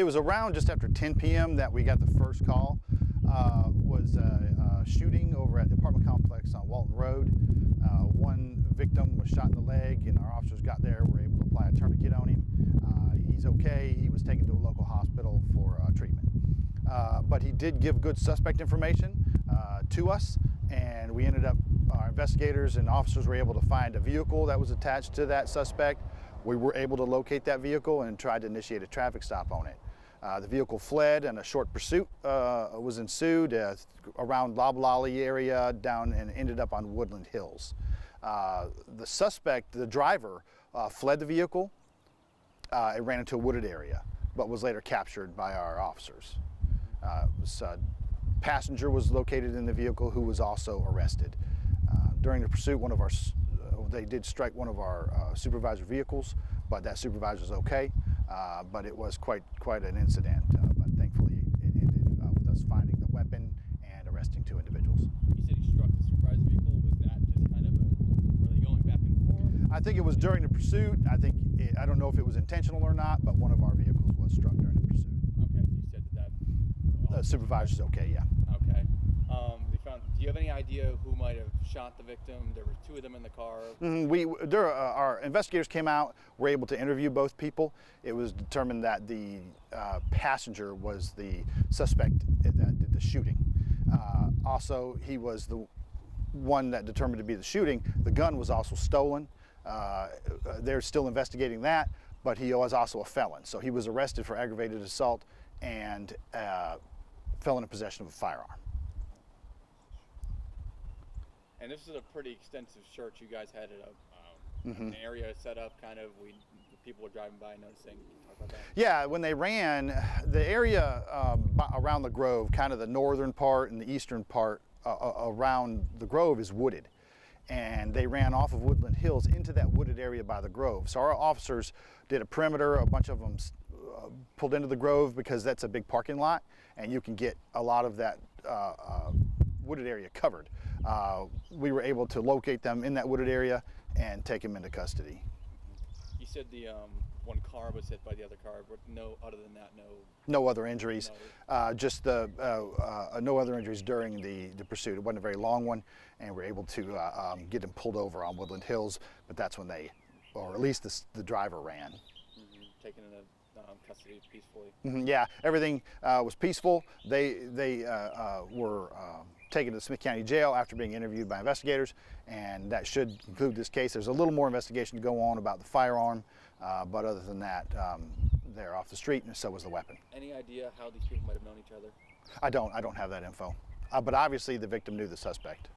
was around just after 10 p.m. that we got the first call. Was a shooting over at the apartment complex on Walton Road. One victim was shot in the leg, and our officers got there, were able to apply a tourniquet on him. He's okay. He was taken to a local hospital for treatment. But he did give good suspect information to us, and we ended up, our investigators and officers were able to find a vehicle that was attached to that suspect. We were able to locate that vehicle and tried to initiate a traffic stop on it. The vehicle fled and a short pursuit was ensued around Loblolly area down and ended up on Woodland Hills. The suspect, the driver, fled the vehicle and ran into a wooded area, but was later captured by our officers. Passenger was located in the vehicle who was also arrested. During the pursuit, they did strike one of our supervisor vehicles, but that supervisor is okay. But it was quite an incident. But thankfully, it ended with us finding the weapon and arresting 2 individuals. You said he struck the supervisor vehicle. Was that just kind of were they going back and forth? I think it was during the pursuit. I don't know if it was intentional or not, but one of our vehicles was struck during the pursuit. Okay, you said that. The supervisor's okay, yeah. Okay. Do you have any idea who might have shot the victim? There were 2 of them in the car. Our investigators came out, were able to interview both people. It was determined that the passenger was the suspect that did the shooting. Also, he was the one that determined to be the shooting. The gun was also stolen. They're still investigating that, but he was also a felon. So he was arrested for aggravated assault and felon in possession of a firearm. And this is a pretty extensive search you guys had an area set up, kind of. People were driving by noticing. Talk about that. Yeah, when they ran, the area around the Grove, kind of the northern part and the eastern part around the Grove is wooded. And they ran off of Woodland Hills into that wooded area by the Grove. So our officers did a perimeter. A bunch of them pulled into the Grove because that's a big parking lot, and you can get a lot of that wooded area covered. We were able to locate them in that wooded area and take them into custody. You said the one car was hit by the other car, but other than that, no other injuries. Just no other injuries during the pursuit. It wasn't a very long one, and we were able to get them pulled over on Woodland Hills, but that's when or at least the driver ran. Taken into custody peacefully. Yeah, everything was peaceful. They were taken to Smith County Jail after being interviewed by investigators, and that should conclude this case. There's a little more investigation to go on about the firearm, but other than that, they're off the street, and so was the weapon. Any idea how these people might have known each other? I don't have that info, but obviously the victim knew the suspect.